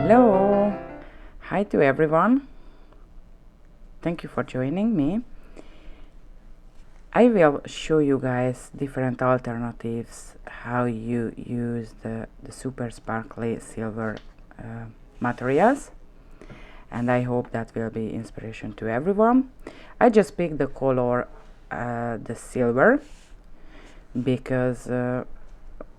Hello, hi to everyone. Thank you for joining me. I will show you guys different alternatives how you use the super sparkly silver materials, and I hope that will be inspiration to everyone. I just picked the color the silver because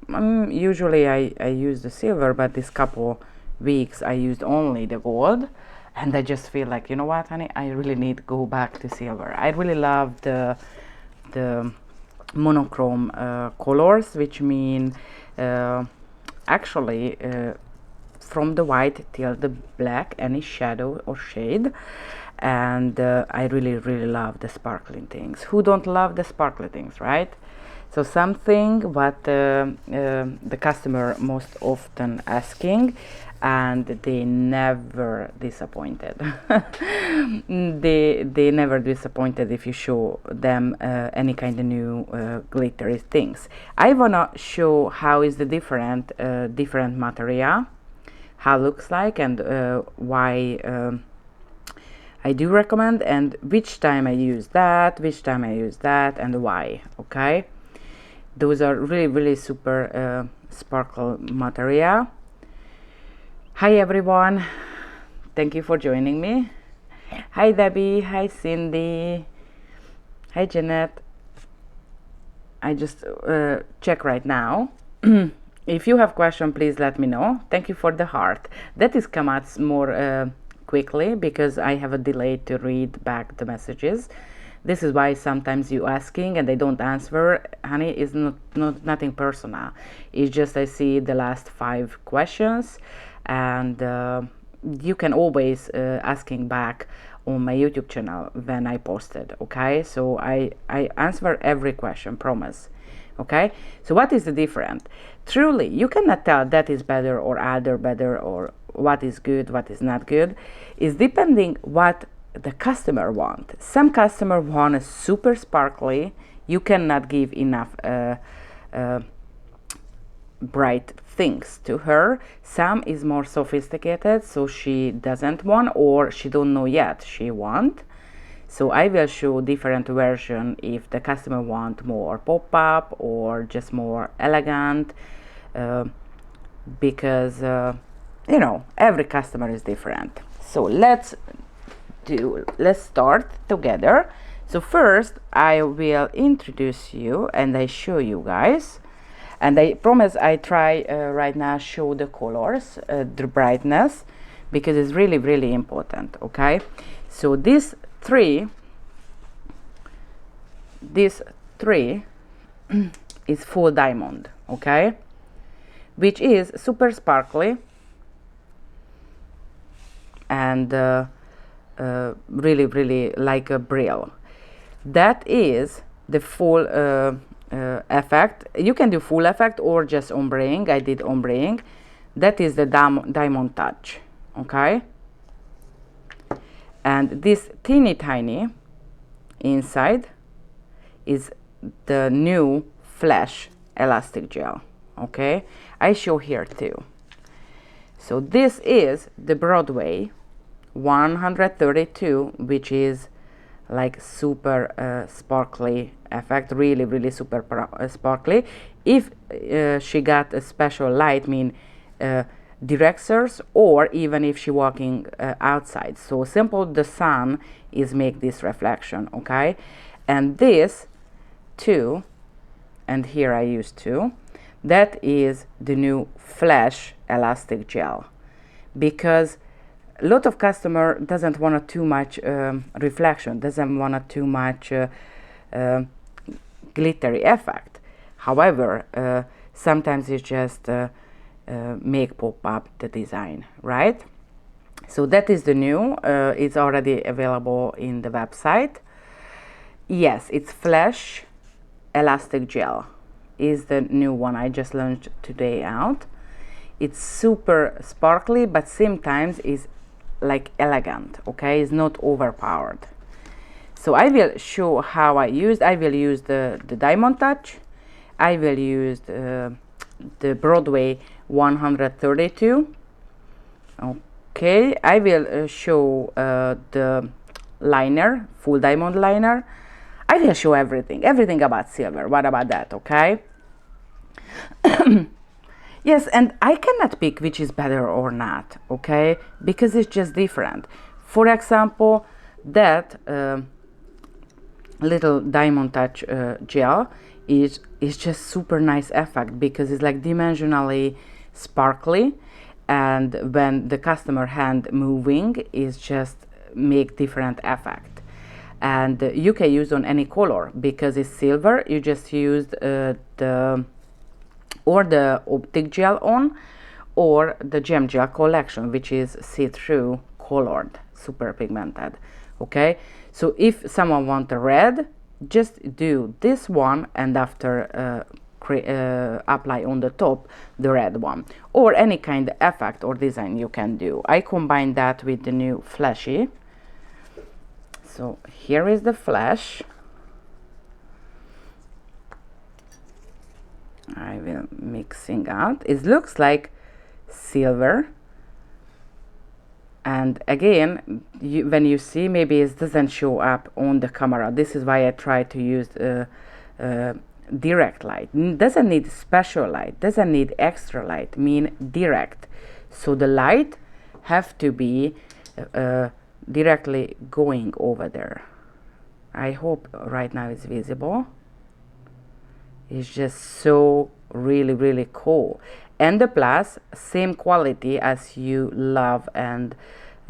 usually I use the silver, but this couple weeks I used only the gold, and I just feel like, you know what, honey, I really need to go back to silver. I really love the monochrome colors, which mean actually from the white till the black, any shadow or shade. And I really love the sparkling things. Who don't love the sparkly things, right? So something what the customer most often asking, and they never disappointed. they never disappointed if you show them any kind of new glittery things. I wanna show how is the different material, how it looks like, and why I do recommend, and which time I use that, and why. Okay, those are really super sparkle material. Hi everyone, thank you for joining me. Hi Debbie, hi Cindy, hi Jeanette. I just check right now. If you have question, please let me know. Thank you for the heart. That is come out more quickly because I have a delay to read back the messages. This is why sometimes you asking and they don't answer, honey, is nothing personal. It's just I see the last 5 questions, and you can always asking back on my YouTube channel when I posted. Okay, so I answer every question, promise. Okay, so what is the difference? Truly, you cannot tell that is better or other better, or what is good, what is not good. Is depending what the customer want. Some customer want a super sparkly. You cannot give enough bright things to her. Some is more sophisticated, so she doesn't want, or she don't know yet she want. So I will show different version if the customer want more pop-up or just more elegant, because you know, every customer is different. So let's start together. So first I will introduce you and I show you guys, and I promise I try right now show the colors, the brightness, because it's really important. Okay, so these three is full diamond, okay, which is super sparkly and really like a brill. That is the full effect. You can do full effect or just ombreing. I did ombreing. That is the diamond touch, okay. And this teeny tiny inside is the new flash elastic gel, okay. I show here too. So this is the Broadway 132, which is like super sparkly effect, really super sparkly. If she got a special light, mean direct source, or even if she walking outside, so simple the sun is make this reflection, okay. And this too, and here I use 2, that is the new flash elastic gel, because a lot of customer doesn't want too much reflection, doesn't want too much glittery effect. However, sometimes it just make pop up the design, right? So that is the new, it's already available in the website. Yes, it's flash elastic gel is the new one I just launched today out. It's super sparkly, but sometimes is like elegant, okay, it's not overpowered. So I will show how I will use the diamond touch. I will use the Broadway 132, Okay, I will show the liner, full diamond liner. I will show everything about silver. What about that? Okay. Yes, and I cannot pick which is better or not, okay, because it's just different. For example, that little diamond touch gel is just super nice effect because it's like dimensionally sparkly, and when the customer hand moving is just make different effect. And you can use on any color because it's silver. You just used the optic gel on, or the gem gel collection, which is see-through colored, super pigmented. Okay, so if someone want a red, just do this one and after apply on the top the red one, or any kind of effect or design you can do. I combine that with the new flashy. So here is the flash. I will mixing out. It looks like silver, and again, when you see, maybe it doesn't show up on the camera. This is why I try to use direct light. Doesn't need special light, doesn't need extra light, mean direct. So the light have to be directly going over there. I hope right now it's visible. It's just so really cool. And the plus, same quality as you love and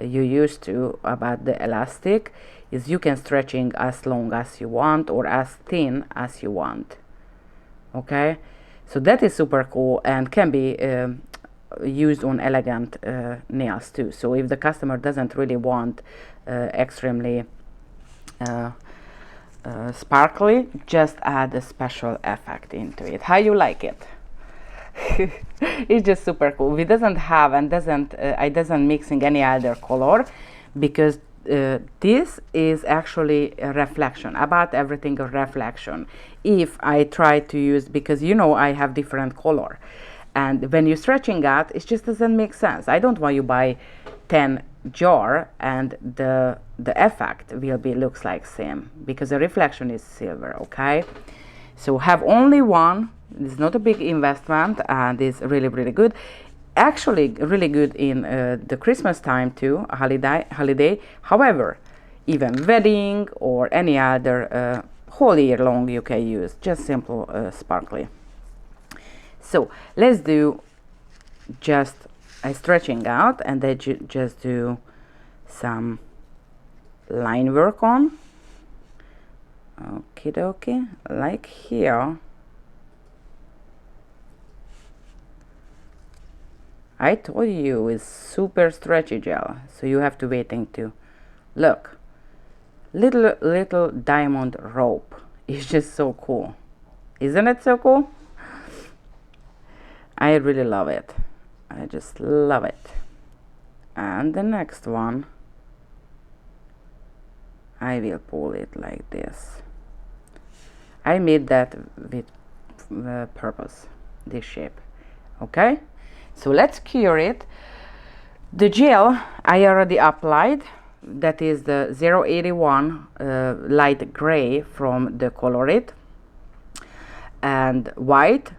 you used to about the elastic, is you can stretching as long as you want or as thin as you want. Okay, so that is super cool and can be used on elegant nails too. So if the customer doesn't really want extremely sparkly, just add a special effect into it. How you like it? It's just super cool. We doesn't have and I doesn't mixing any other color because this is actually a reflection, about everything a reflection. If I try to use, because you know I have different color, and when you're stretching out, it just doesn't make sense. I don't want you buy 10 jar and the effect will be looks like same because the reflection is silver. Okay, so have only one. It's not a big investment and it's really good. Actually really good in the Christmas time too, holiday. However, even wedding or any other whole year long you can use just simple sparkly. So let's do just a stretching out and then just do some line work on. Okie dokie, like here. I told you it's super stretchy gel, so you have to waiting to look. Little diamond rope. It's just so cool. Isn't it so cool? I really love it. I just love it. And the next one, I will pull it like this. I made that with purpose, this shape. Okay, so let's cure it. The gel I already applied, that is the 081 light gray from the Colorit, and white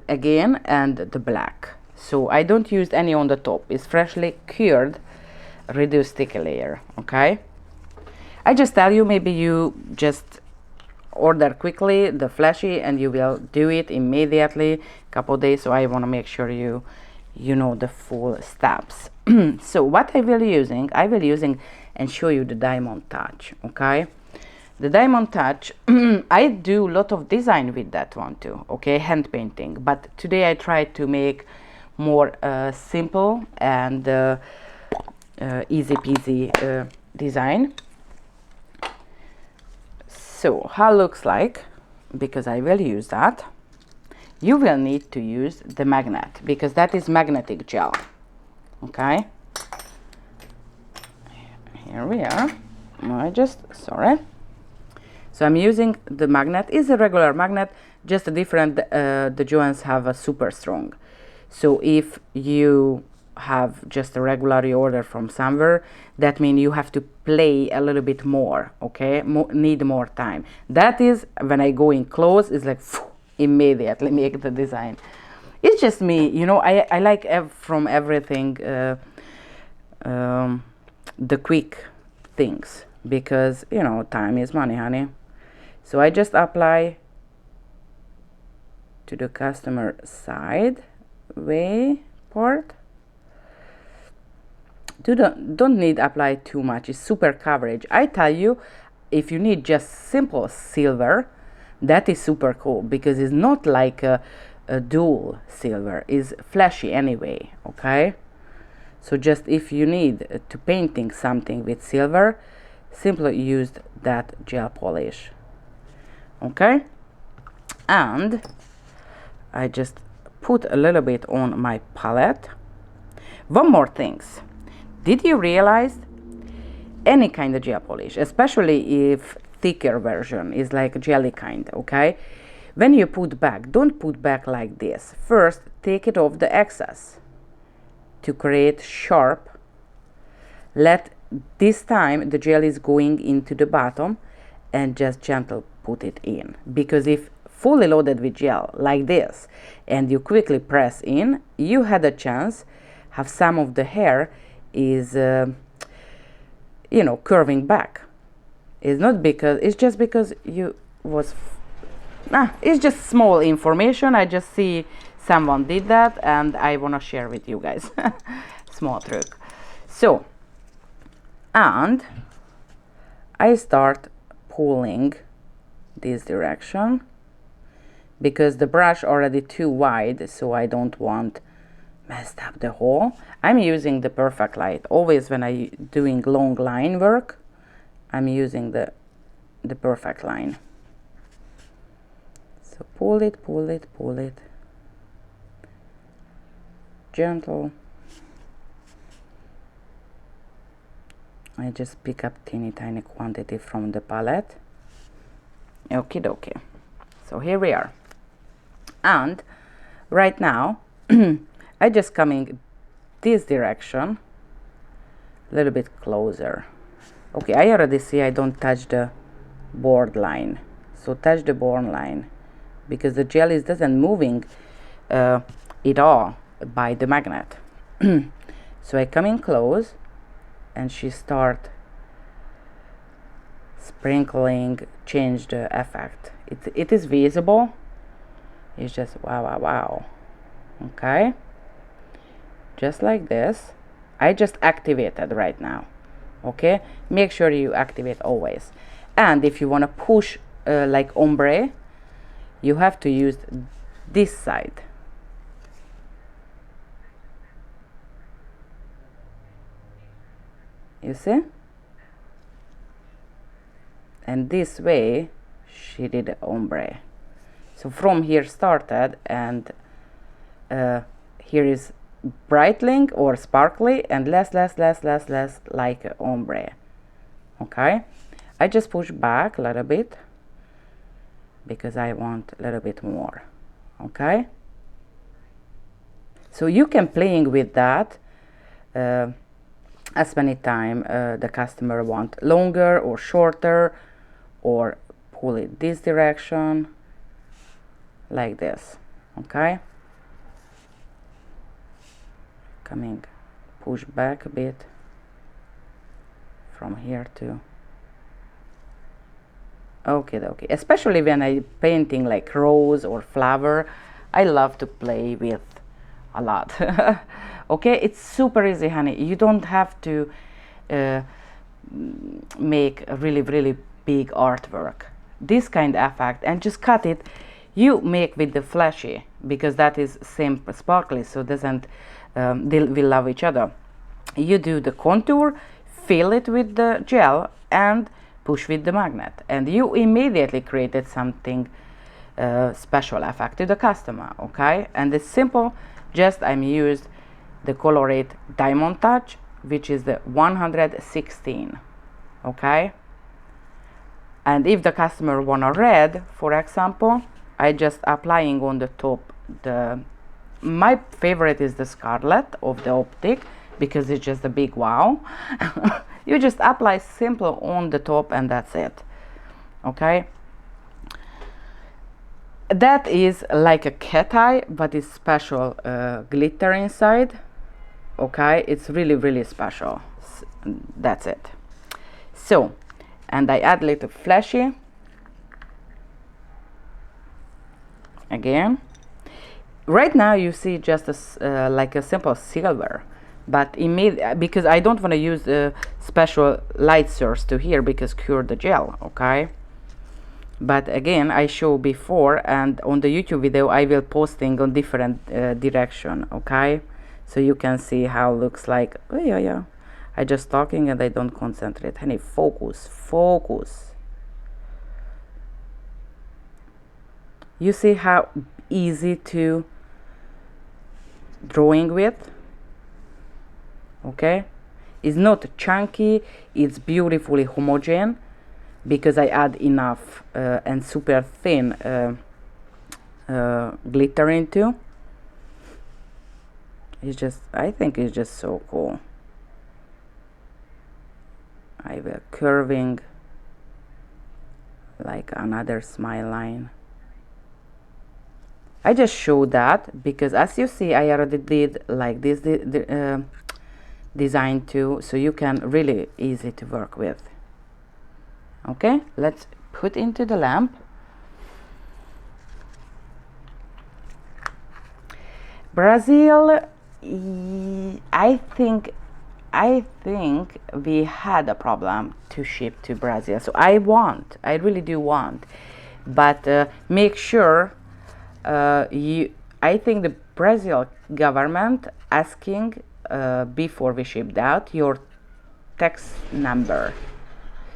again, and the black. So I don't use any on the top. It's freshly cured reduced sticky layer. Okay, I just tell you, maybe you just order quickly the flashy and you will do it immediately, couple days. So I want to make sure you know the full steps. So what I will using and show you the diamond touch. Okay, the diamond touch, I do a lot of design with that one too. Okay, hand painting, but today I try to make more simple and easy peasy design. So how looks like, because I will use that, you will need to use the magnet because that is magnetic gel. Okay, here we are. Sorry. So I'm using the magnet. Is a regular magnet, just a different. The JOHENS have a super strong. So if you have just a regular order from somewhere, that means you have to play a little bit more, okay, need more time. That is when I go in close, it's like immediately make the design. It's just me, you know. I like from everything the quick things, because you know time is money, honey. So I just apply to the customer side way part. Don't need apply too much, it's super coverage. I tell you, if you need just simple silver, that is super cool, because it's not like a dual silver, is flashy anyway, okay. So just if you need to painting something with silver, simply use that gel polish, okay. And I just put a little bit on my palette. One more things, did you realize any kind of gel polish, especially if thicker version is like jelly kind, okay, when you put back, don't put back like this. First take it off the excess to create sharp. Let this time the gel is going into the bottom, and just gentle put it in, because if fully loaded with gel like this and you quickly press in, you had a chance have some of the hair is you know, curving back. It's not because, it's just because you was it's just small information. I just see someone did that and I want to share with you guys. Small trick. So, and I start pulling this direction, because the brush already too wide, so I don't want messed up the hole. I'm using the perfect light. Always when I doing long line work, I'm using the perfect line. So pull it, pull it, pull it. Gentle. I just pick up teeny tiny quantity from the palette. Okie dokie. So here we are. And right now I just coming this direction a little bit closer. Okay, I already see I don't touch the board line, so touch the board line, because the gel is doesn't moving at all by the magnet. So I come in close and she start sprinkling, change the effect. It is visible. It's just wow, wow, wow. Okay, just like this. I just activated right now. Okay, make sure you activate always. And if you want to push like ombre, you have to use this side. You see? And this way she did ombre. So from here started, and here is brightening or sparkly, and less like ombre. Okay, I just push back a little bit because I want a little bit more. Okay, so you can playing with that as many time the customer want, longer or shorter, or pull it this direction like this. Okay, coming, push back a bit from here to okay, especially when I painting like rose or flower, I love to play with a lot. Okay, it's super easy, honey. You don't have to make a really big artwork. This kind of effect, and just cut it. You make with the flashy, because that is same sparkly, so doesn't they will love each other. You do the contour, fill it with the gel, and push with the magnet, and you immediately created something special effect to the customer. Okay, and it's simple. Just I'm used the Colorate Diamond Touch, which is the 116. Okay, and if the customer want a red, for example, I just applying on the top the my favorite is the Scarlet of the Optic, because it's just a big wow. You just apply simple on the top and that's it. Okay, that is like a cat eye, but it's special glitter inside. Okay, it's really special. That's it. So, and I add little flashy again. Right now you see just a like a simple silver, but because I don't want to use a special light source to here because cure the gel. Okay, but again I show before, and on the YouTube video I will posting on different direction. Okay, so you can see how it looks like. Oh yeah, I just talking and I don't concentrate. Honey, focus. You see how easy to drawing with. Okay, it's not chunky, it's beautifully homogeneous because I add enough and super thin glitter into. It's just, I think it's just so cool. I will curving like another smile line. I just show that because as you see I already did like this design too, so you can really easy to work with. Okay, let's put into the lamp. Brazil, I think we had a problem to ship to Brazil, so I really do want, but make sure I think the Brazil government asking before we shipped out your tax number,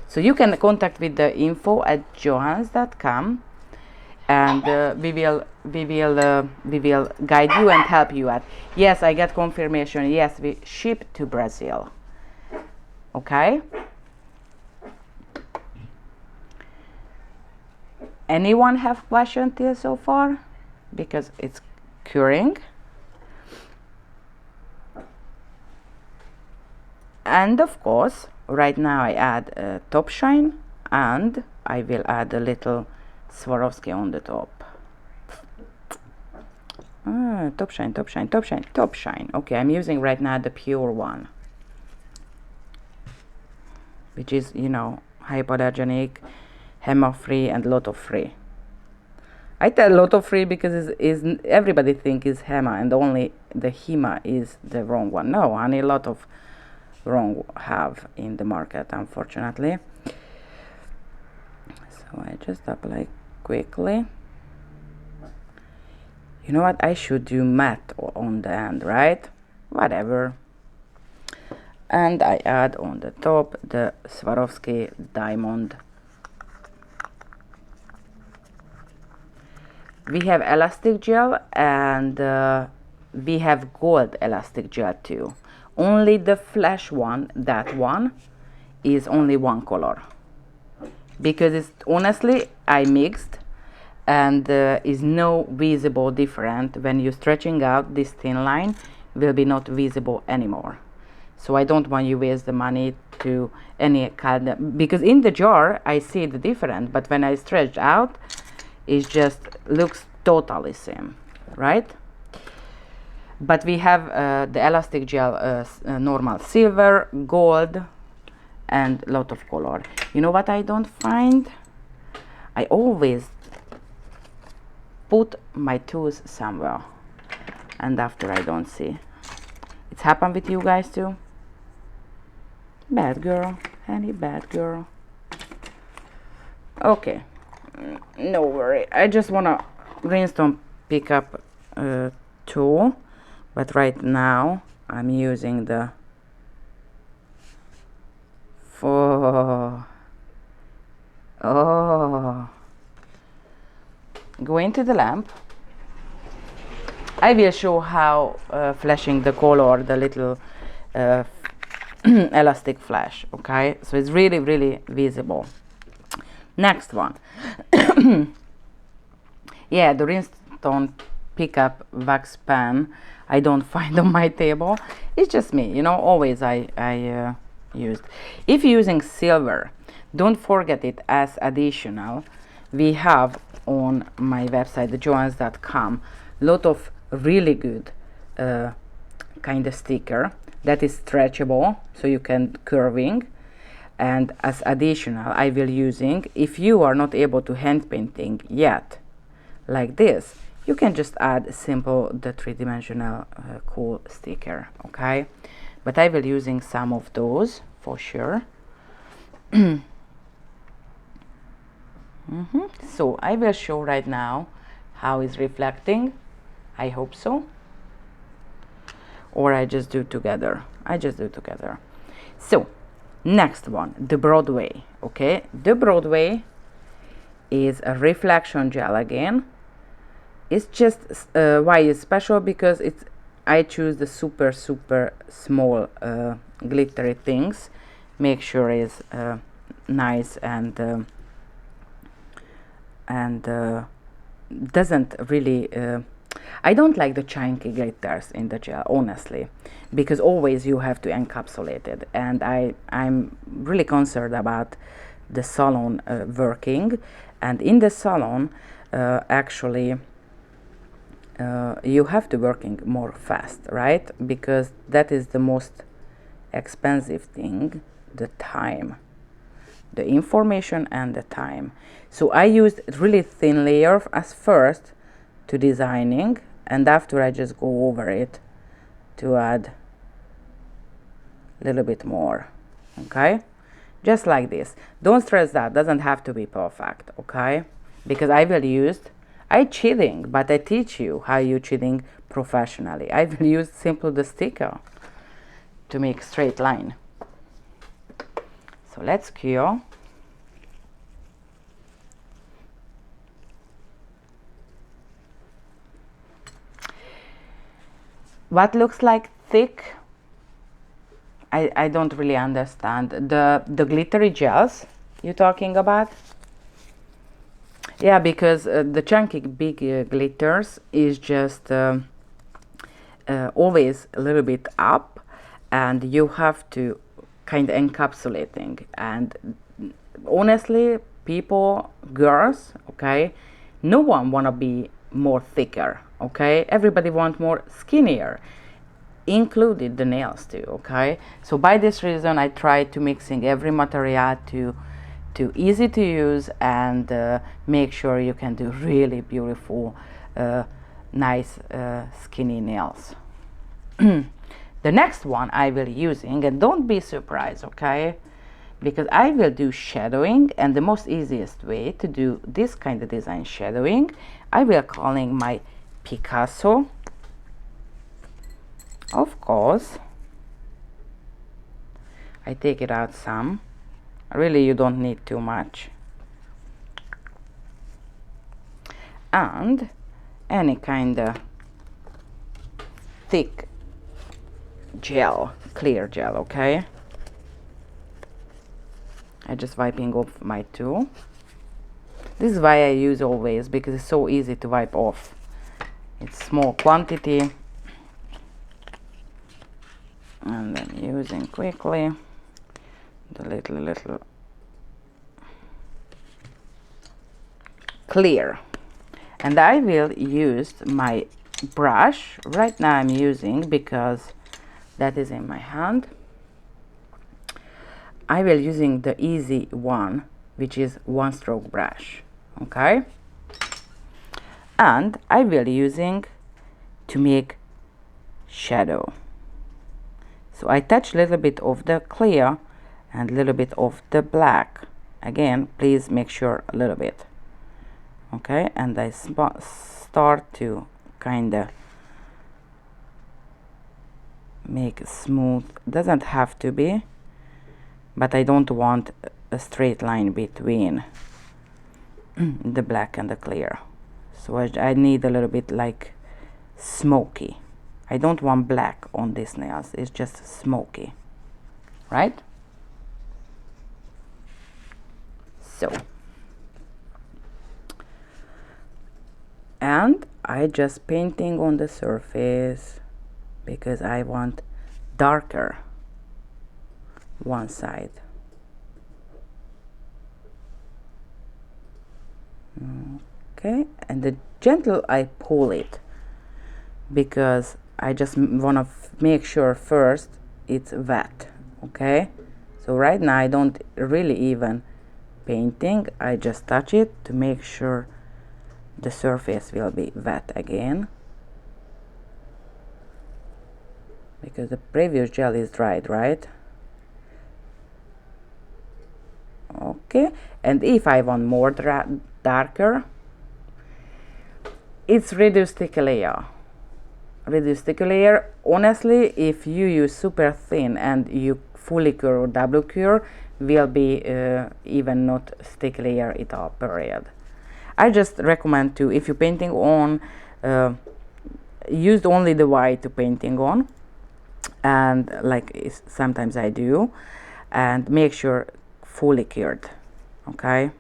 so you can contact with the info@johens.com, and we will guide you and help you out. Yes, I get confirmation. Yes, we ship to Brazil. Okay. Anyone have question till so far? Because it's curing. And of course, right now I add top shine, and I will add a little Swarovski on the top. Top shine. Okay, I'm using right now the pure one, which is, you know, hypoallergenic, HEMA free and lot of free. I tell lot of free because is everybody think is HEMA and only the HEMA is the wrong one. No, honey, a lot of wrong have in the market, unfortunately. So I just apply quickly. You know what, I should do matte on the end, right? Whatever. And I add on the top the Swarovski diamond. We have elastic gel and we have gold elastic gel too. Only the flash one, that one, is only one color. Because it's honestly, I mixed and is no visible different. When you're stretching out, this thin line will be not visible anymore. So I don't want you waste the money to any kind of, because in the jar I see the difference, but when I stretch out, it just looks totally same, right? But we have the elastic gel, normal silver, gold, and lot of color. You know what I don't find? I always put my tools somewhere, and after I don't see. It's happened with you guys too? Bad girl, honey, bad girl. Okay, no worry. I just wanna rhinestone pick up tool, but right now I'm using the go into the lamp. I will show how flashing the color, the little elastic flash. Okay, so it's really visible. Next one. Yeah, the rhinestone pick up wax pen I don't find on my table. It's just me, you know, always I used. If you're using silver, don't forget it as additional. We have on my website, the johens.com, lot of really good kind of sticker that is stretchable, so you can curving. And as additional, I will using, if you are not able to hand painting yet, like this, you can just add simple the three-dimensional cool sticker, okay? But I will using some of those for sure. So I will show right now how it's reflecting. I hope so. Or I just do together. I just do together. So next one, the Broadway. Okay, the Broadway is a reflection gel again. It's just why it's special, because it's I choose the super small glittery things. Make sure it's nice and doesn't really I don't like the chunky glitters in the gel, honestly, because always you have to encapsulate it, and I'm really concerned about the salon working. And in the salon actually you have to working more fast, right? Because that is the most expensive thing, the time, the information and the time. So I used really thin layer as first to designing, and after I just go over it to add a little bit more, okay? Just like this. Don't stress that, doesn't have to be perfect, okay? Because I will use, I cheating, but I teach you how you cheating professionally. I will use simple the sticker to make straight line. So let's cure. What looks like thick? I don't really understand. The glittery gels you're talking about? Yeah, because the chunky big glitters is just always a little bit up, and you have to kind of encapsulating. And honestly, people, girls, okay, no one wanna be more thicker, okay? Everybody want more skinnier, included the nails too, okay? So by this reason, I try to mixing every material to easy to use and make sure you can do really beautiful, nice skinny nails. The next one I will using, and don't be surprised, okay? Because I will do shadowing, and the most easiest way to do this kind of design shadowing, I will calling my Picasso. Of course, I take it out some. Really, you don't need too much. And any kind of thick gel, clear gel, okay? I just wiping off my tool. This is why I use always, because it's so easy to wipe off. It's small quantity. And then using quickly the little clear. And I will use my brush. Right now I'm using, because that is in my hand, I will using the easy one, which is one stroke brush, okay? And I will using to make shadow. So I touch a little bit of the clear and a little bit of the black. Again, please make sure a little bit, okay? And I start to kind of make smooth. Doesn't have to be, but I don't want a straight line between the black and the clear. So I need a little bit like smoky. I don't want black on these nails, it's just smoky, right? So and I just painting on the surface because I want darker one side. Okay, and the gentle I pull it because I just want to make sure first it's wet. Okay, so right now I don't really even painting, I just touch it to make sure the surface will be wet again, because the previous gel is dried, right? Okay, and if I want more darker, it's reduce sticky layer. Reduce sticky layer, honestly, if you use super thin and you fully cure or double cure, will be even not sticky layer at all, period. I just recommend to, if you're painting on, use only the white to painting on, and like sometimes I do, and make sure fully cured. Okay,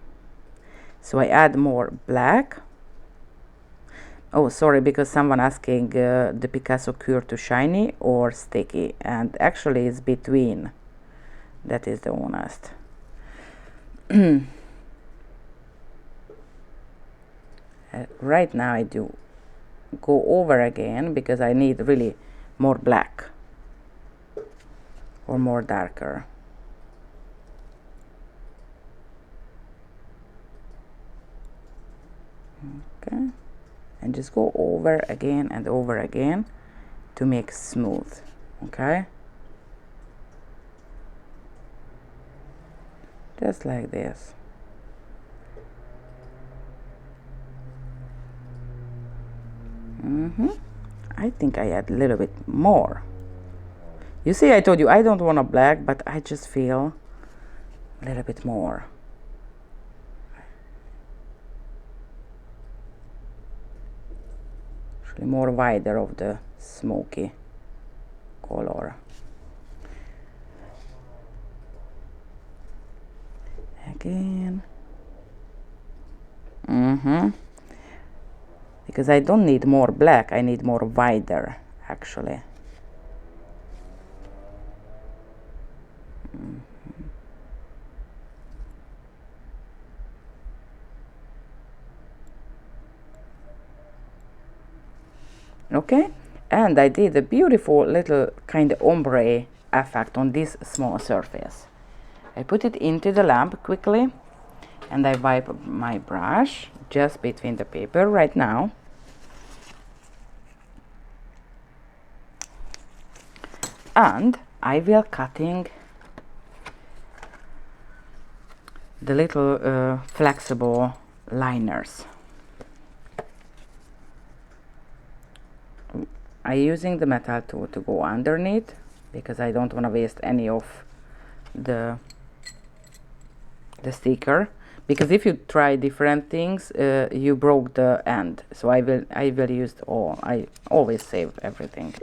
so I add more black. Oh, sorry, because someone asking the Picasso cure to shiny or sticky, and actually it's between. That is the honest. Right now I do go over again because I need really more black or more darker. Okay, and just go over again and over again to make smooth. Okay, just like this. I think I add a little bit more. You see, I told you I don't want a black, but I just feel a little bit more. Actually more wider of the smoky color. Again. Because I don't need more black, I need more wider actually. Okay, and I did a beautiful little kind of ombre effect on this small surface. I put it into the lamp quickly, and I wipe my brush just between the paper right now. And I will cutting the little flexible liners. I'm using the metal tool to go underneath because I don't want to waste any of the sticker, because if you try different things you broke the end. So I will use all. I always save everything,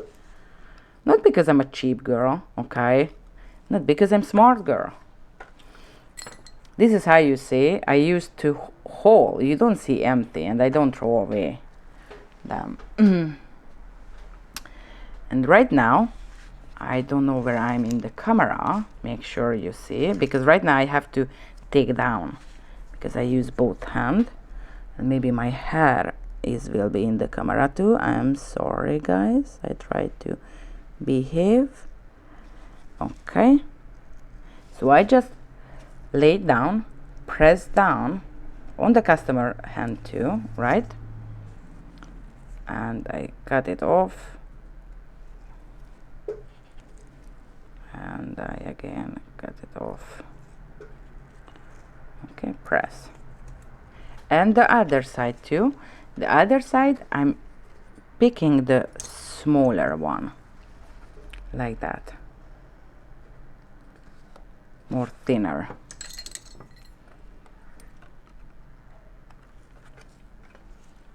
not because I'm a cheap girl, okay, not because I'm smart girl. This is how you see. I used to haul. You don't see empty, and I don't throw away them. And right now I don't know where I'm in the camera, make sure you see, because right now I have to take down because I use both hands, and maybe my hair will be in the camera too. I'm sorry guys, I tried to behave. Okay, so I just lay down, press down on the customer hand too, right, and I cut it off, and I again cut it off. Okay, press. And the other side too. The other side I'm picking the smaller one, like that, more thinner.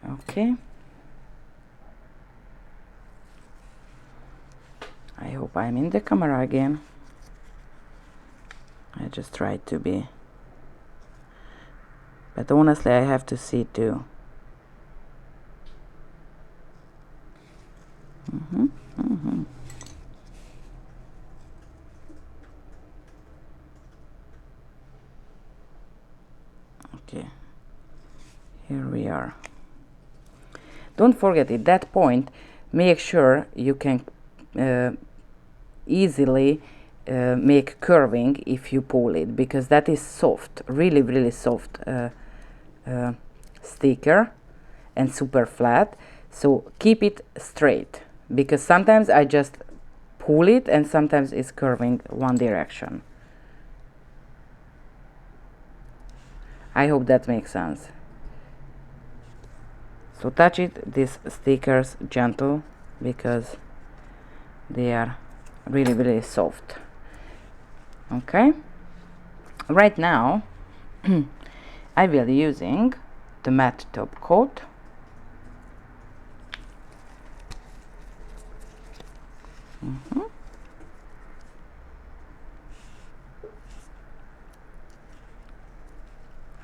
Okay, I hope I'm in the camera again. I just tried to be, but honestly I have to see too. Okay, here we are. Don't forget, at that point, make sure you can easily make curving if you pull it, because that is soft, really, really soft sticker and super flat. So keep it straight, because sometimes I just pull it and sometimes it's curving one direction. I hope that makes sense. So touch it, these stickers, gentle, because they are really, really soft. Okay, right now I will using the matte top coat.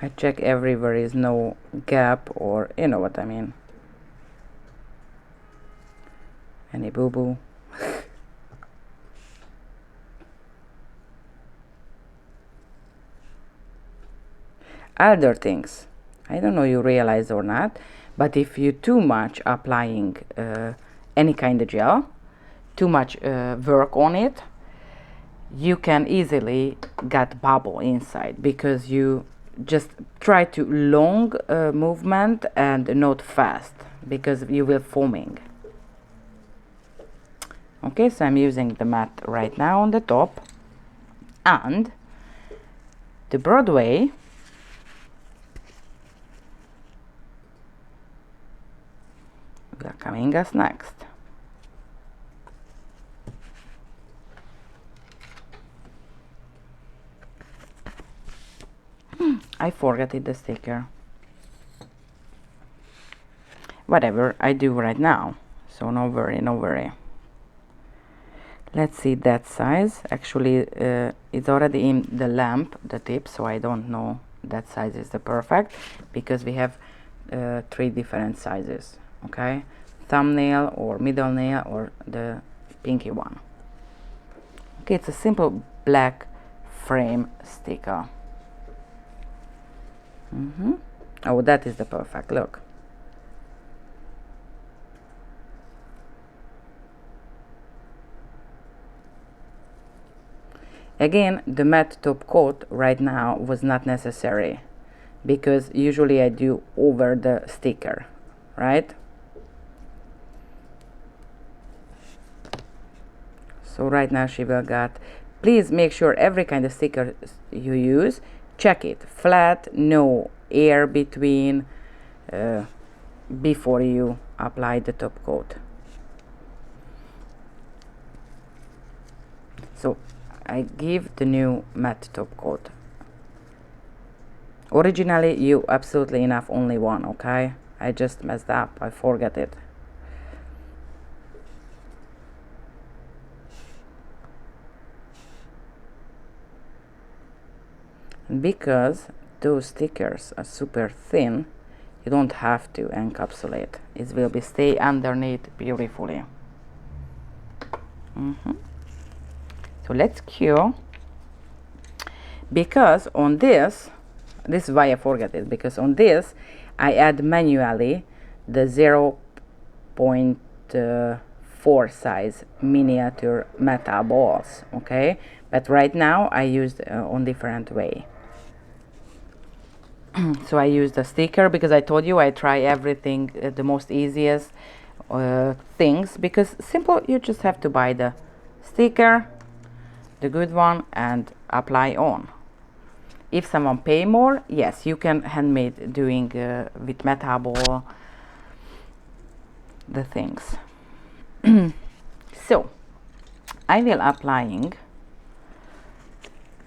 I check everywhere is no gap, or you know what I mean, any boo-boo. Other things, I don't know you realize or not, but if you too much applying any kind of gel, too much work on it, you can easily get bubble inside, because you just try to long movement and not fast, because you will foaming. Okay, so I'm using the matte right now on the top, and the Broadway will coming as next. I forgot it, the sticker. Whatever, I do right now, so no worry, no worry. Let's see that size. Actually, it's already in the lamp, the tip, so I don't know that size is the perfect, because we have 3 different sizes. Okay, thumbnail or middle nail or the pinky one. Okay, it's a simple black frame sticker. Oh, that is the perfect look. Again, the matte top coat right now was not necessary, because usually I do over the sticker, right? So right now she will got. Please make sure every kind of sticker you use, check it flat, no air between, before you apply the top coat. So I give the new matte top coat. Originally you absolutely enough only one, okay? I just messed up, I forgot it. Because those stickers are super thin, you don't have to encapsulate. It will be stay underneath beautifully. So let's cure. Because on this is why I forgot it, because on this I add manually the 0.4 size miniature metal balls, okay? But right now I used on different way. So I use the sticker, because I told you I try everything, the most easiest things, because simple, you just have to buy the sticker, the good one, and apply on. If someone pay more, yes, you can handmade doing with metal ball the things. So I will applying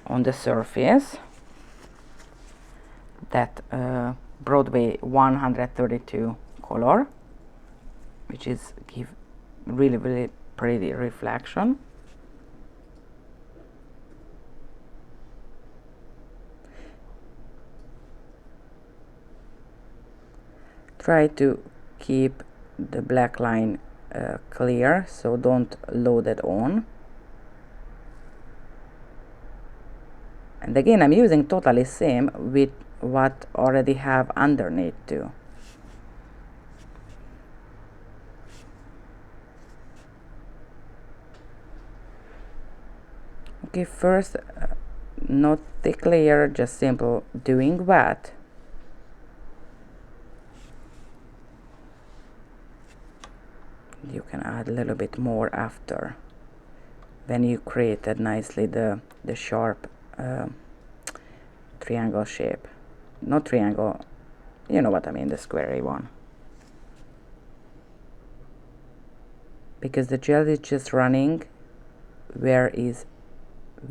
on the surface that Broadway 132 color, which is give really, really pretty reflection. Try to keep the black line clear, so don't load it on. And again, I'm using totally same with what already have underneath too. Okay, first not thick layer, just simple doing wet. You can add a little bit more after, when you created nicely the sharp triangle shape. Not triangle, you know what I mean, the squarey one. Because the gel is just running where is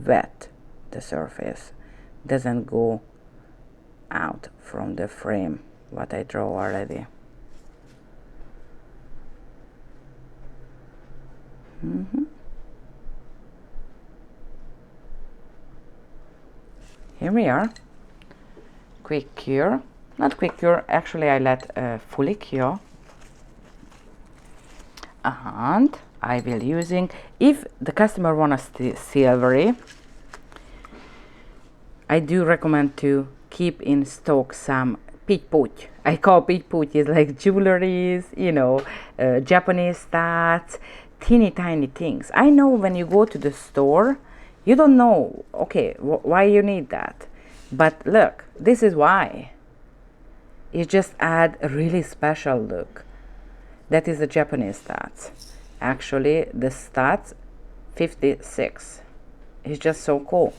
wet, the surface doesn't go out from the frame what I draw already. Here we are. Quick cure, not quick cure, actually I let fully cure. And I will using, if the customer wants silvery, I do recommend to keep in stock some pitput. I call pitput is like jewelries, you know, Japanese studs, teeny tiny things. I know when you go to the store, you don't know, okay, why you need that. But look, this is why. It just add a really special look. That is the Japanese studs. Actually, the studs 56. It's just so cool.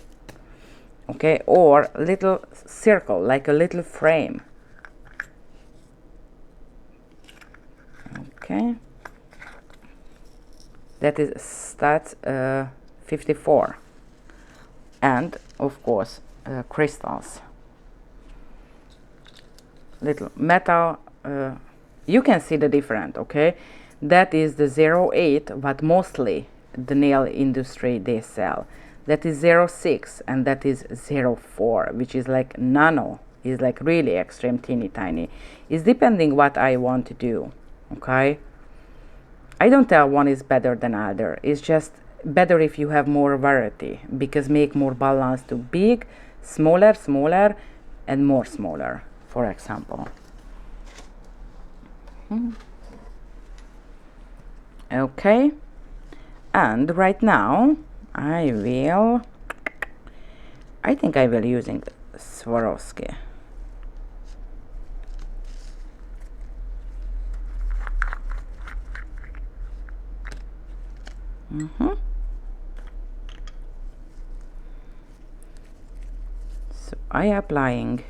Okay, or little circle, like a little frame. Okay. That is studs 54. And, of course, crystals. Little metal. You can see the difference, okay? That is the 08, but mostly the nail industry they sell. That is 06 and that is 04, which is like nano, is like really extreme teeny tiny. It's depending what I want to do, okay? I don't tell one is better than other. It's just better if you have more variety, because make more balance to big, smaller, and more smaller, for example. Okay, and right now I think I will using Swarovski. So I applying.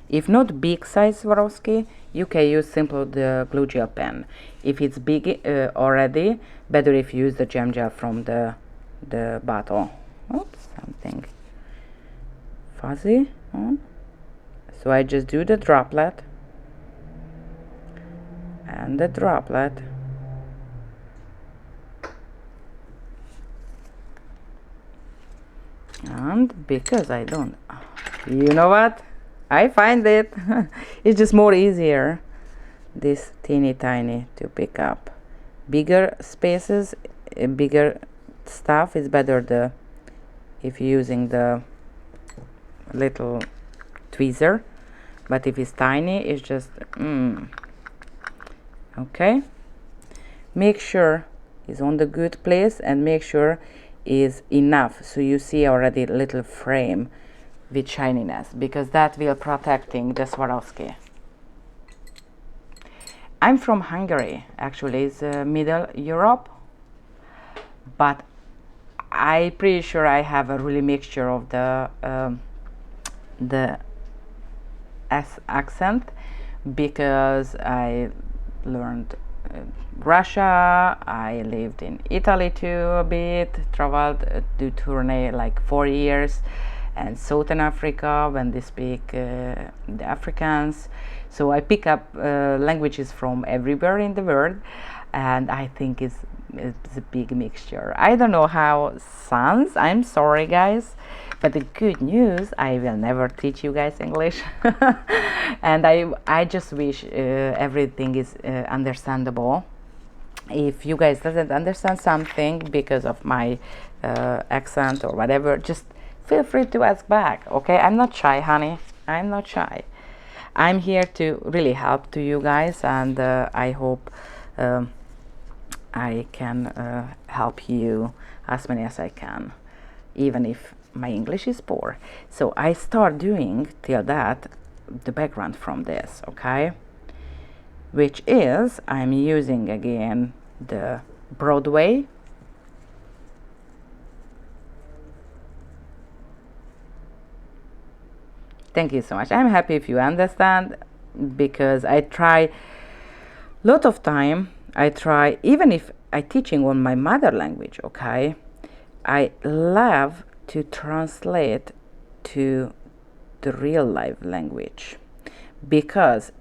If not big size Swarovski, you can use simple the glue gel pen. If it's big already, better if you use the gem gel from the bottle. Oops, something fuzzy on. So I just do the droplet and the droplet. And because I don't, you know what? I find it it's just more easier this teeny tiny to pick up. Bigger spaces, bigger stuff is better if you're using the little tweezer, but if it's tiny it's just okay. Make sure it's on the good place and make sure is enough so you see already little frame with shininess, because that will protecting the Swarovski. I'm from Hungary, actually it's Middle Europe, but I'm pretty sure I have a really mixture of the S accent, because I learned Russia, I lived in Italy too a bit, traveled to tourney like 4 years, and Southern Africa when they speak the Africans. So I pick up languages from everywhere in the world, and I think it's a big mixture. I don't know how it sounds, I'm sorry guys, But the good news, I will never teach you guys English. And I just wish everything is understandable. If you guys doesn't understand something because of my accent or whatever, just feel free to ask back, okay? I'm not shy, honey. I'm not shy. I'm here to really help to you guys, and I hope I can help you as many as I can, even if my English is poor. So I start doing till that the background from this, okay? Which is, I'm using again the Broadway. Thank you so much. I'm happy if you understand, because I try lot of time. I try, even if I teaching on my mother language, okay, I love to translate to the real life language, because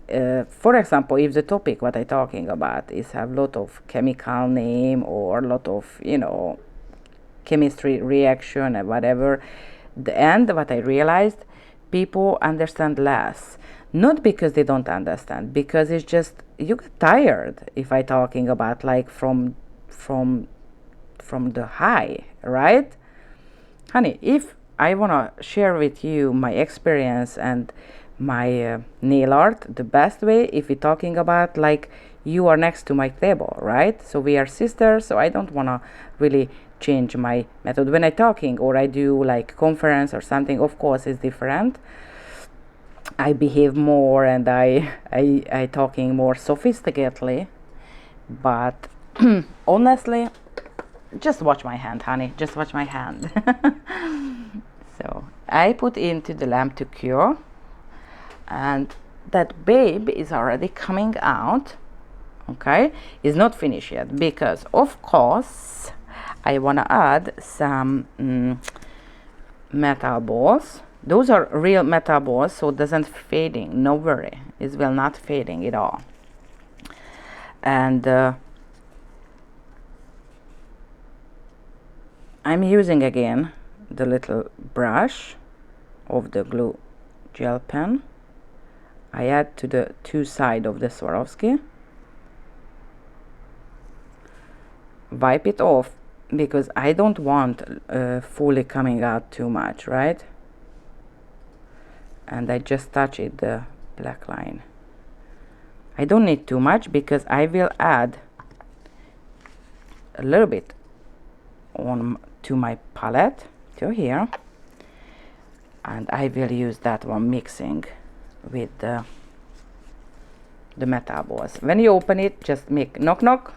for example, if the topic what I talking about is have lot of chemical name or lot of, you know, chemistry reaction and whatever, the end what I realized, people understand less, not because they don't understand, because it's just you get tired if I talking about like from the high, right, honey? If I want to share with you my experience and my nail art, the best way, if we're talking about like you are next to my table, right? So we are sisters, so I don't want to really change my method when I talking, or I do like conference or something. Of course it's different. I behave more, and I talking more sophisticatedly, but honestly, just watch my hand, honey, just watch my hand. So I put into the lamp to cure, and that babe is already coming out, okay? It's not finished yet, because of course I want to add some metal balls. Those are real metal balls, so it doesn't fading, no worry, it will not fading at all. And I'm using again the little brush of the glue gel pen. I add to the two sides of the Swarovski, wipe it off, because I don't want fully coming out too much, right? And I just touch it, the black line. I don't need too much, because I will add a little bit on to my palette to here, and I will use that one mixing with the metal balls. When you open it, just make knock knock,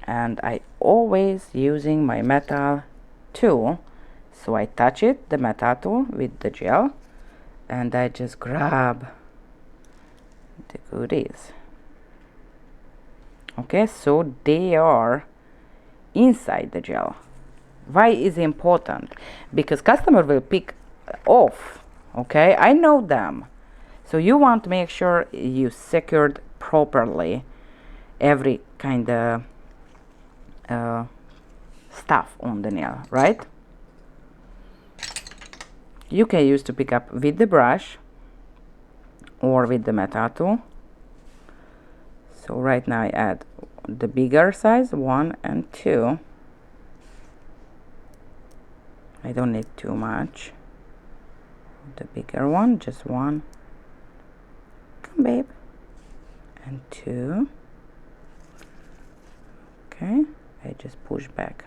and I always using my metal tool, so I touch it, the metal tool, with the gel, and I just grab the goodies. Okay, so they are inside the gel. Why is it important? Because customer will pick off, okay? I know them. So you want to make sure you secured properly every kind of stuff on the nail, right? You can use to pick up with the brush or with the metal tool. So right now I add the bigger size, 1 and 2. I don't need too much. The bigger one, just 1. Come, babe. And 2. Okay, I just push back.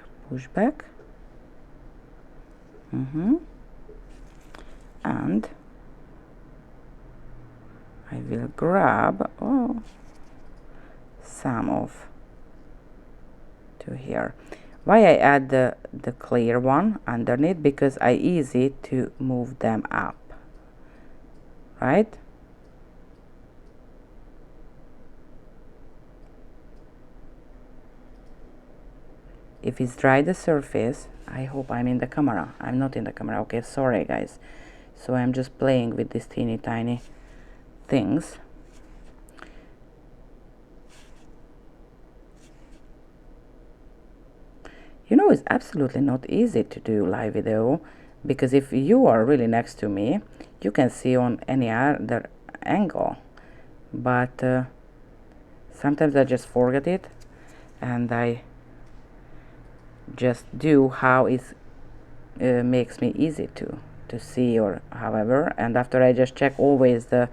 And I will grab some of to here. Why I add the clear one underneath? Because I easy to move them up, right? If it's dry the surface, I hope I'm in the camera. I'm not in the camera. Okay, sorry guys. So I'm just playing with these teeny tiny things. You know, it's absolutely not easy to do live video, because if you are really next to me, you can see on any other angle, but sometimes I just forget it, and I just do how it makes me easy to see, or however, and after I just check always the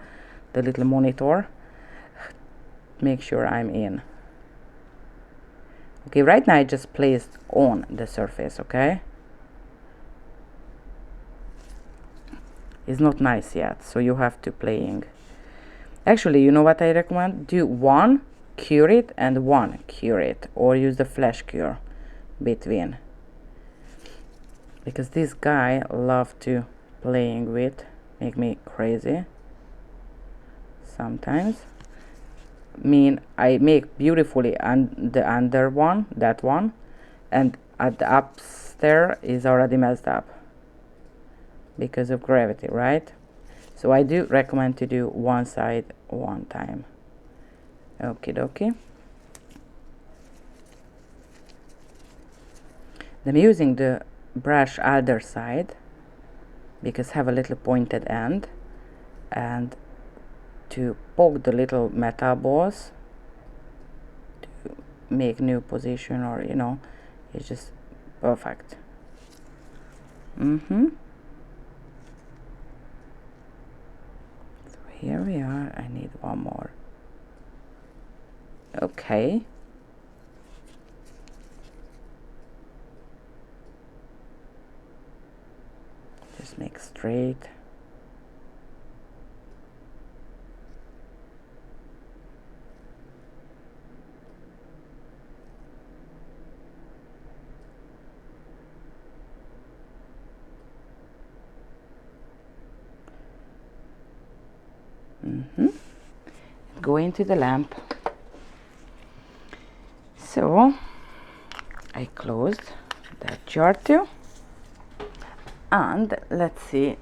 little monitor, make sure I'm in. Okay, right now I just placed on the surface, okay? It's not nice yet, so you have to playing. Actually, you know what I recommend? Do one, cure it, and one, cure it, or use the flash cure between. Because this guy love to playing with, make me crazy sometimes. I make beautifully the under one, that one, and at the upstairs is already messed up because of gravity, right? So I do recommend to do one side one time. Okie dokie. I'm using the brush other side because have a little pointed end, and to poke the little metal balls to make new position, or you know, it's just perfect. So here we are. I need one more. Okay. Just make straight. Go into the lamp. So I closed that jar too, and let's see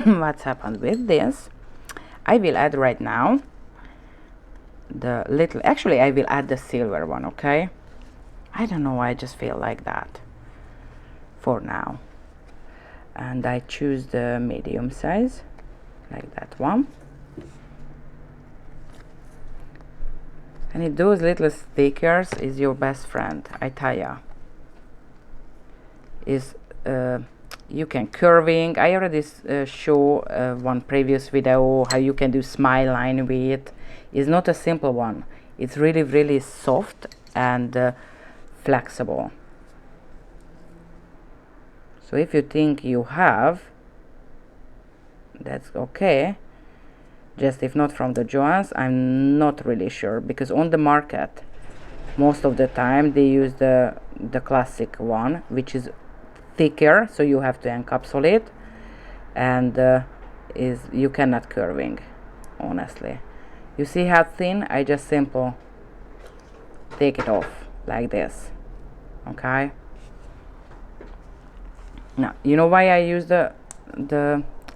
what's happened with this. I will add right now the little, actually I will add the silver one, okay? I don't know why, I just feel like that for now, and I choose the medium size, like that one. And those little stickers is your best friend, I tell ya. Is you can curving. I already show one previous video how you can do smile line with. It's not a simple one. It's really soft and flexible. So if you think you have, that's okay. Just if not from the JOHENS, I'm not really sure, because on the market most of the time they use the classic one, which is thicker, so you have to encapsulate, and is you cannot curving, honestly. You see how thin? I just simple take it off like this, okay? Now you know why I use the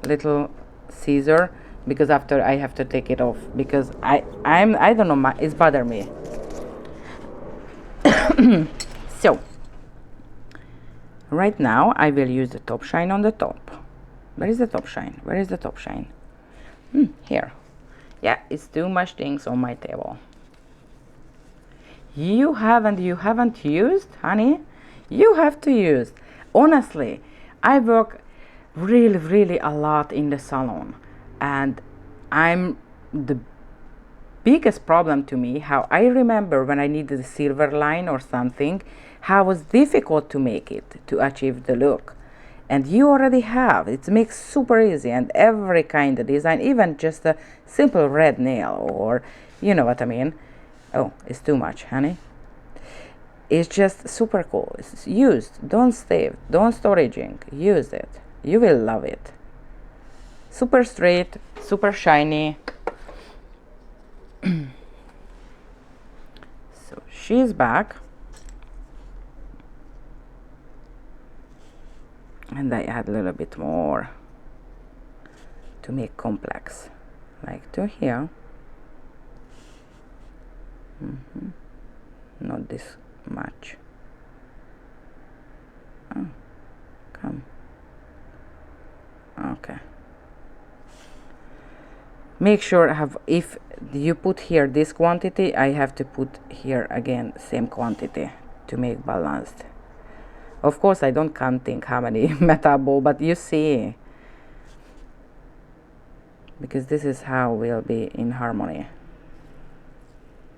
little scissor, because after I have to take it off, because I don't know, it's bother me. So right now I will use the top shine on the top. Where is the top shine? Where is the top shine? Here. Yeah, it's too much things on my table. You haven't used, honey? You have to use. Honestly, I work really a lot in the salon, and I'm the biggest problem to me, how I remember when I needed a silver line or something, how it was difficult to make it, to achieve the look. And you already have, it makes super easy, and every kind of design, even just a simple red nail, or you know what I mean. Oh, it's too much, honey. It's just super cool. It's used, don't save, don't storaging, use it. You will love it. Super straight, super shiny. So she's back, and I add a little bit more to make complex, like to here. Not this much. Make sure if you put here this quantity, I have to put here again same quantity to make balanced. Of course I don't counting how many metal ball, but you see, because this is how we'll be in harmony.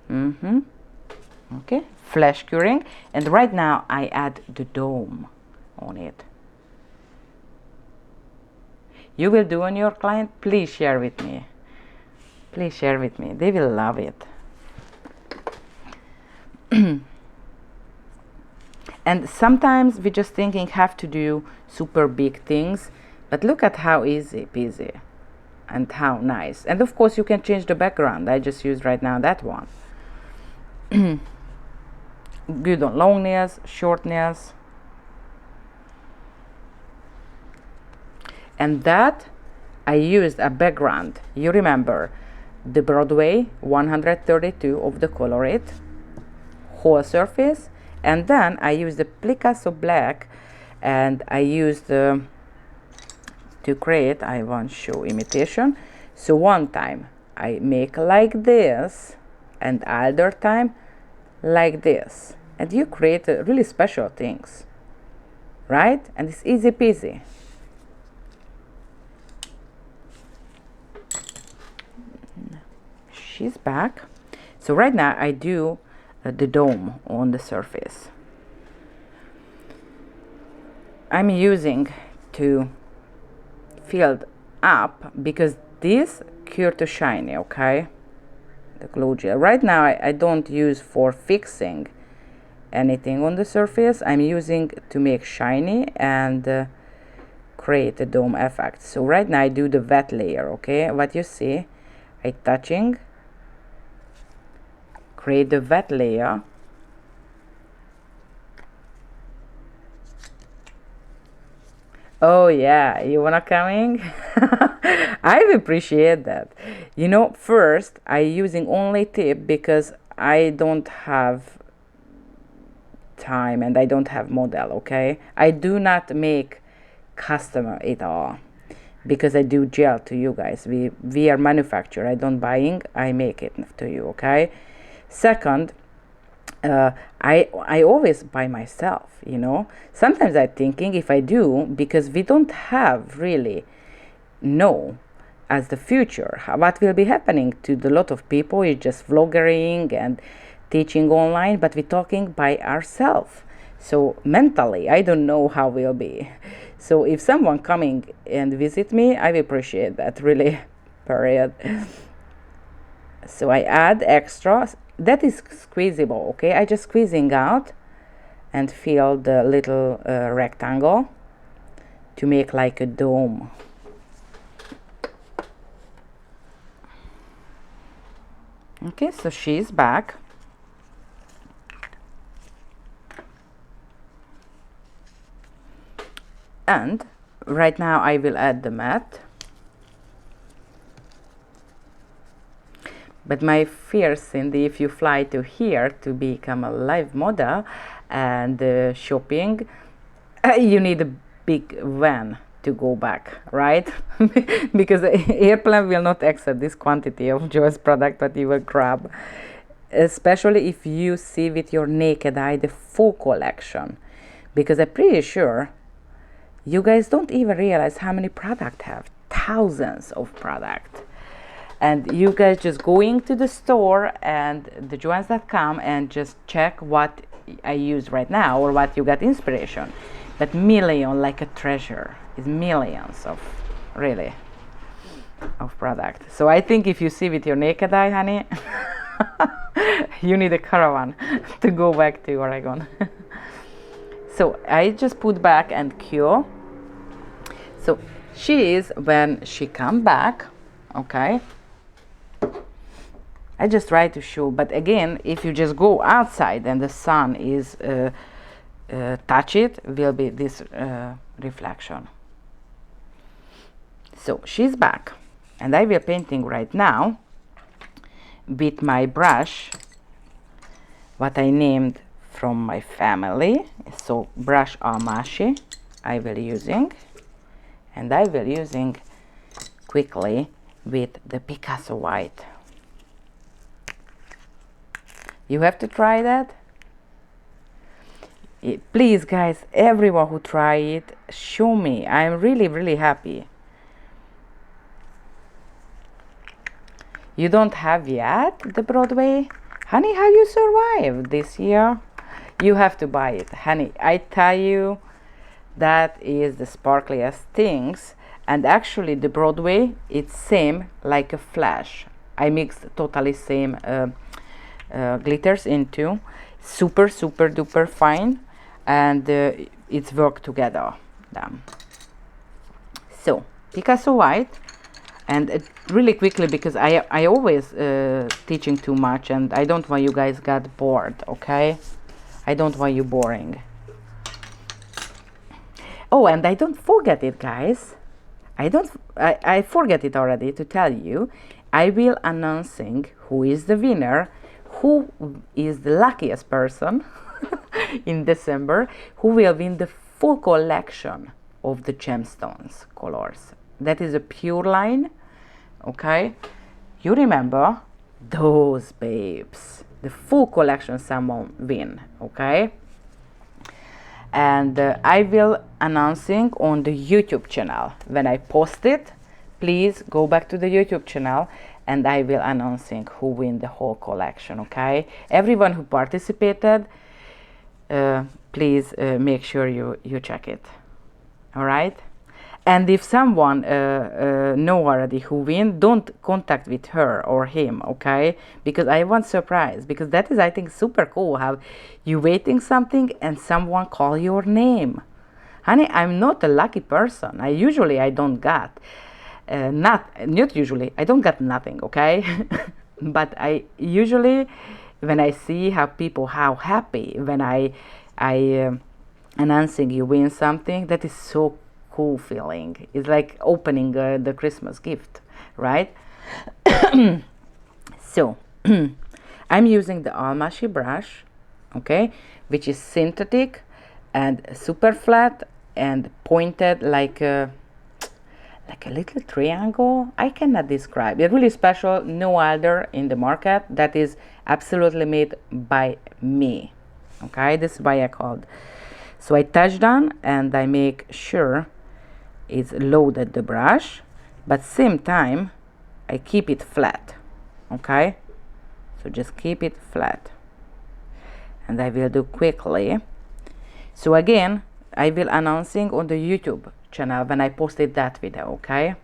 Okay, flash curing, and right now I add the dome on it. You will do on your client? Please share with me. Please share with me. They will love it. And sometimes we just thinking have to do super big things, but look at how easy peasy and how nice. And of course you can change the background. I just use right now that one. Good on long nails, short nails. And that I used a background. You remember the Broadway 132 of the Color It whole surface, and then I used the Picasso black, and I used to create, I want to show imitation. So one time I make like this, and other time like this, and you create really special things, right? And it's easy peasy. She's back. So right now I do the dome on the surface. I'm using to fill up because this cure to shiny, okay? The glow gel. Right now I don't use for fixing anything on the surface. I'm using to make shiny and create a dome effect. So right now I do the wet layer, okay? What you see, I touching, create the wet layer, oh yeah, you wanna coming? I appreciate that. You know, first I using only tip because I don't have time and I don't have model, okay? I do not make customer at all because I do gel to you guys. We are manufacturer. I don't buying, I make it to you, okay? Second, I always buy myself, you know. Sometimes I thinking if I do, because we don't have really know as the future what will be happening to the lot of people is just vlogging and teaching online, but we're talking by ourselves. So mentally I don't know how we'll be. So if someone coming and visit me, I will appreciate that really. Period. So I add extra. That is squeezable, okay? I just squeezing out and fill the little rectangle to make like a dome. Okay, so she's back. And right now I will add the matte. But my fear, Cindy, if you fly to here to become a live model and shopping, you need a big van to go back, right? Because the airplane will not accept this quantity of JOHENS product that you will grab, especially if you see with your naked eye the full collection. Because I'm pretty sure you guys don't even realize how many products have, thousands of products. And you guys just going to the store and the JOHENS.com and just check what I use right now or what you got inspiration. But million, like a treasure, is millions of, really, of product. So I think if you see with your naked eye, honey, you need a caravan to go back to Oregon. So I just put back and cure. So she is when she come back, okay? I just try to show, but again, if you just go outside and the sun is touch it, will be this reflection. So she's back, and I will painting right now with my brush, what I named from my family. So brush Almasi I will using, and I will using quickly with the Picasso white. You have to try that. Please guys, everyone who try it, show me. I'm really happy. You don't have yet the Broadway? Honey, how you survived this year? You have to buy it, honey. I tell you, that is the sparkliest things. And actually the Broadway, it's same like a flash. I mixed totally same glitters into. Super duper fine, and it's work together. So Picasso white, and really quickly, because I always teaching too much, and I don't want you guys get bored. Okay, I don't want you boring. Oh, and I don't forget it, guys. I forget it already to tell you. I will announcing who is the winner, who is the luckiest person in December, who will win the full collection of the gemstones colors. That is a pure line. Okay, you remember those babes, the full collection someone win. Okay, and I will announcing on the YouTube channel when I post it. Please go back to the YouTube channel, and I will announcing who win the whole collection. Okay, everyone who participated, please make sure you check it. All right. And if someone know already who win, don't contact with her or him, okay? Because I want surprise, because that is, I think, super cool how you waiting something and someone call your name. Honey, I'm not a lucky person. I don't get not usually, I don't get nothing, okay? But I usually, when I see how people how happy when I announcing you win something, that is so cool feeling. It's like opening the Christmas gift, right? So I'm using the Almasi brush, okay, which is synthetic and super flat and pointed like a little triangle. I cannot describe. It's really special. No other in the market. That is absolutely made by me. Okay, this is why I called. So I touch down and I make sure it's loaded the brush, but same time I keep it flat. Okay, so just keep it flat, and I will do quickly. So again, I will announcing on the YouTube channel when I posted that video. Okay,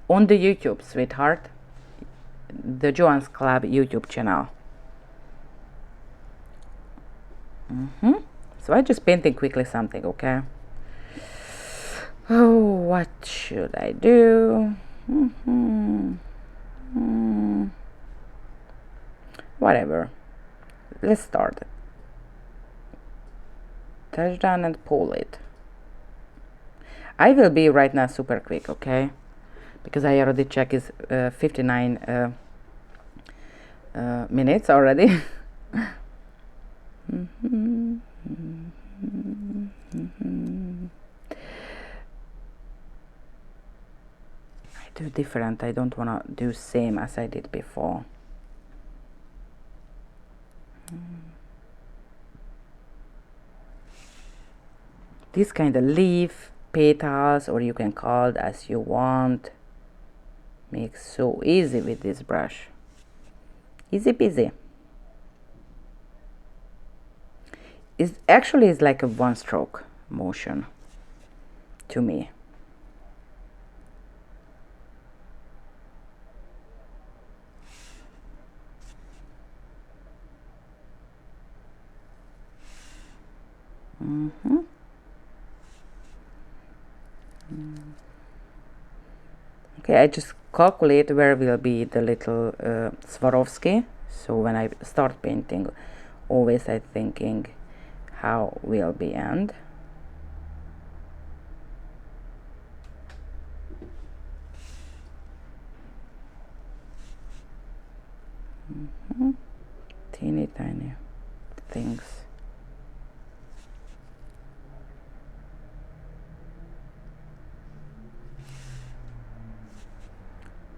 on the YouTube, sweetheart, the Johannes Club YouTube channel. So I just painting quickly something. Okay. Oh, what should I do? Whatever. Let's start. Touch down and pull it. I will be right now super quick, okay? Because I already checked is 59 minutes already. Do different. I don't want to do same as I did before. This kind of leaf, petals, or you can call it as you want. Makes so easy with this brush. Easy peasy. It actually is like a one stroke motion to me. Okay, I just calculate where will be the little Swarovski. So when I start painting, always I thinking how will be end. Teeny tiny things.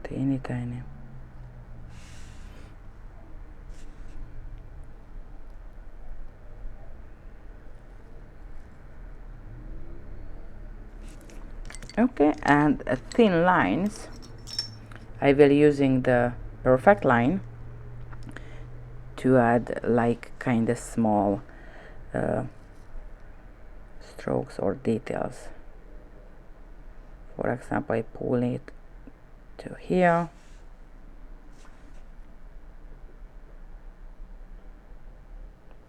teeny tiny. Okay, and thin lines, I will using the perfect line to add like kind of small strokes or details. For example, I pull it to here,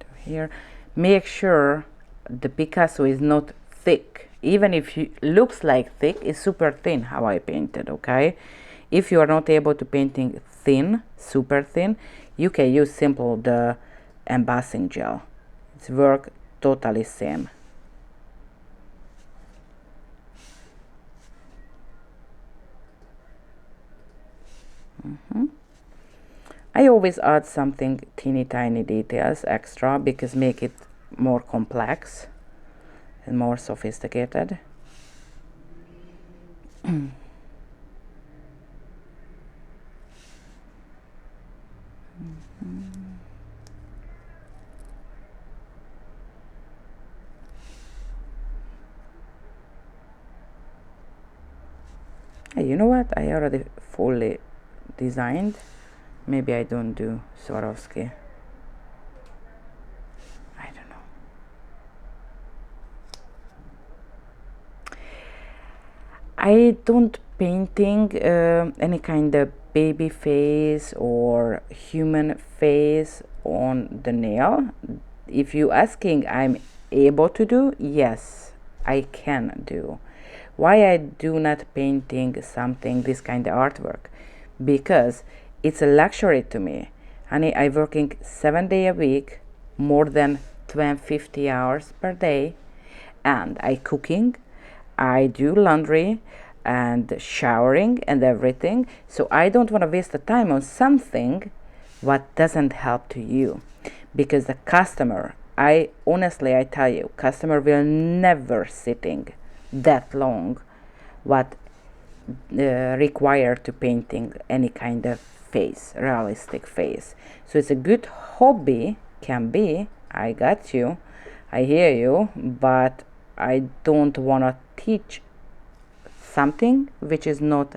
to here. Make sure the Picasso is not thick. Even if it looks like thick, it's super thin how I painted, okay? If you are not able to painting thin, super thin, you can use simple the embossing gel. It's work totally same. I always add something teeny tiny details extra because make it more complex and more sophisticated. Hey, you know what? I already fully designed. Maybe I don't do Swarovski. I don't know. I don't painting any kind of baby face or human face on the nail. If you asking, I'm able to do, yes, I can do. Why I do not painting something this kind of artwork? Because it's a luxury to me. Honey, I working 7 days a week, more than 50 hours per day, and I cooking, I do laundry and showering and everything. So I don't want to waste the time on something what doesn't help to you, because the customer, I honestly I tell you, customer will never sitting that long what required to painting any kind of face, realistic face. So it's a good hobby, can be, I got you, I hear you, but I don't want to teach something which is not,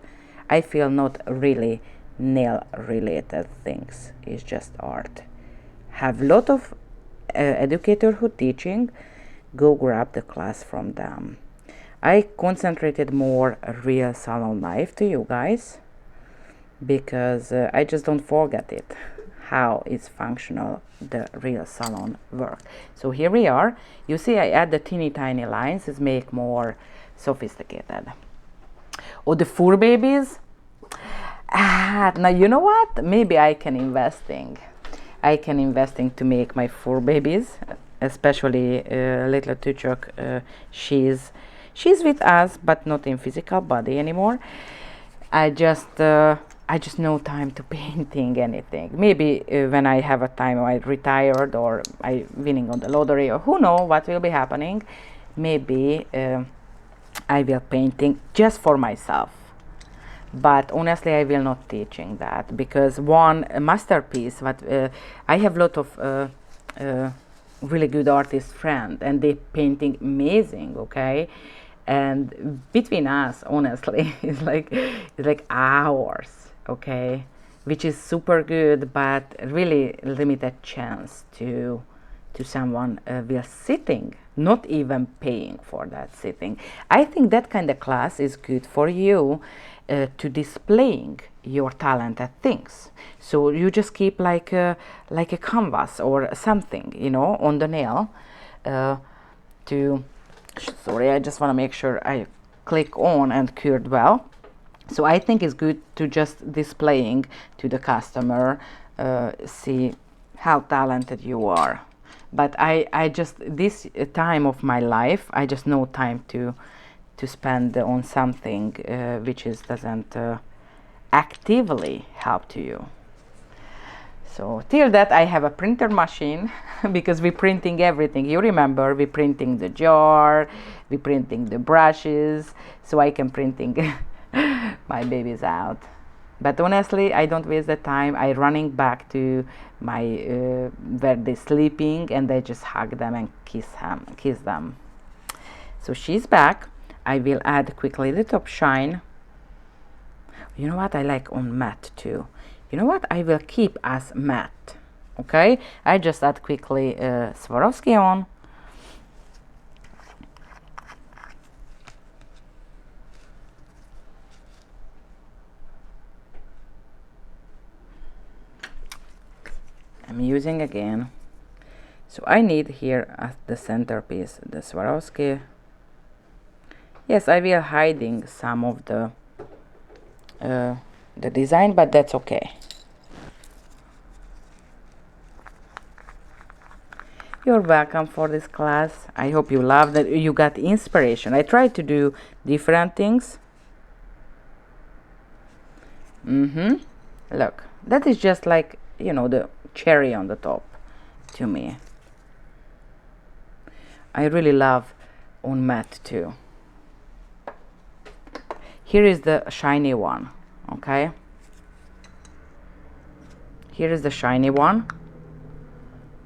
I feel not really nail related things. It's just art. Have lot of educator who teaching, go grab the class from them. I concentrated more real salon life to you guys because I just don't forget it how it's functional, the real salon work. So here we are. You see I add the teeny tiny lines to make more sophisticated. Oh, the fur babies. Now you know what? Maybe I can investing to make my fur babies, especially little Tuchok. She's with us, but not in physical body anymore. I just no time to painting anything. Maybe when I have a time, I retired or I winning on the lottery, or who know what will be happening. Maybe I will painting just for myself. But honestly, I will not teaching that, because one masterpiece. What I have a lot of really good artist friend, and they painting amazing. Okay. And between us, honestly, it's like hours, okay, which is super good, but really limited chance to someone will sitting, not even paying for that sitting. I think that kind of class is good for you to displaying your talented things. So you just keep like a canvas or something, you know, on the nail to. Sorry, I just want to make sure I click on and cured well. So I think it's good to just displaying to the customer, see how talented you are. But I just, this time of my life, I just no time to spend on something which is doesn't actively help to you. So till that I have a printer machine because we're printing everything. You remember we printing the jar, we printing the brushes, so I can printing my babies out. But honestly, I don't waste the time. I running back to my where they sleeping, and I just hug them and kiss them. So she's back. I will add quickly the top shine. You know what, I like on matte too. You know what, I will keep as matte. Okay, I just add quickly Swarovski on. I'm using again. So I need here as the centerpiece the Swarovski. Yes, I will hiding some of the design, but that's okay. You're welcome for this class. I hope you loved it. You got inspiration. I tried to do different things. Look, that is just like, you know, the cherry on the top to me. I really love on matte too. Here is the shiny one, okay? Here is the shiny one,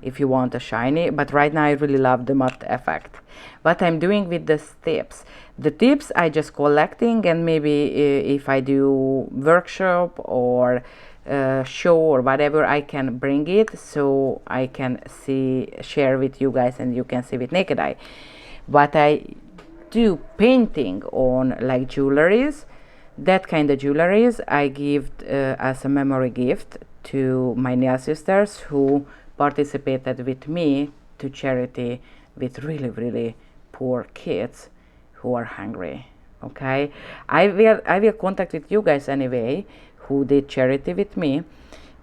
if you want a shiny, but right now I really love the matte effect. What I'm doing with the tips I just collecting, and maybe if I do workshop or show or whatever, I can bring it so I can share with you guys, and you can see with naked eye. But I do painting on like jewelries, that kind of jewelries I give as a memory gift to my nail sisters who participated with me to charity with really poor kids who are hungry. Okay, I will contact with you guys anyway who did charity with me,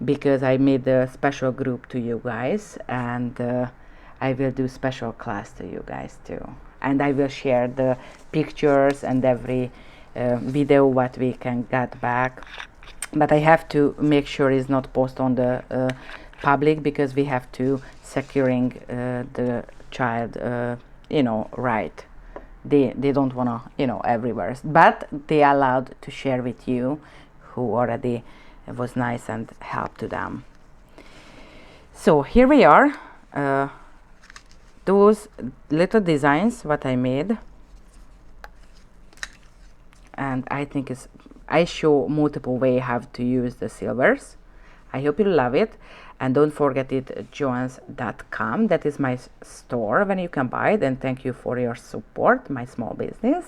because I made a special group to you guys, and I will do special class to you guys too, and I will share the pictures and every video what we can get back. But I have to make sure it's not post on the public, because we have to securing the child you know, right. They don't want to, you know, everywhere, but they allowed to share with you who already was nice and help to them. So here we are, those little designs what I made, and I think I show multiple way how to use the silvers. I hope you love it, and don't forget it, johens.com. that is my store when you can buy it, and thank you for your support, my small business,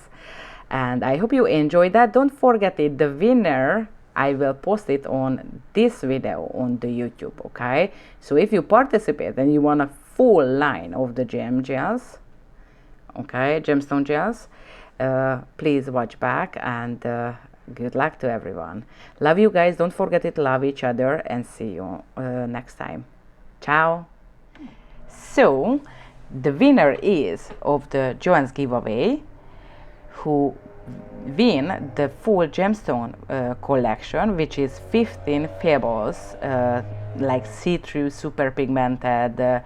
and I hope you enjoy that. Don't forget it, the winner I will post it on this video on the YouTube. Okay, so if you participate and you want a full line of the gem gels, okay, gemstone gels, please watch back, and good luck to everyone. Love you guys. Don't forget it, love each other, and see you next time. Ciao. So the winner is of the JOHENS giveaway who win the full gemstone collection, which is 15 fables like see-through super pigmented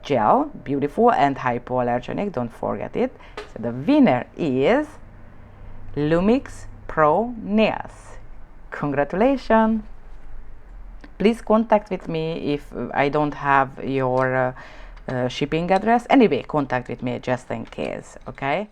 gel, beautiful and hypoallergenic. Don't forget it. So the winner is Lumix Pro Nails. Congratulations. Please contact with me if I don't have your shipping address. Anyway, contact with me just in case. Okay.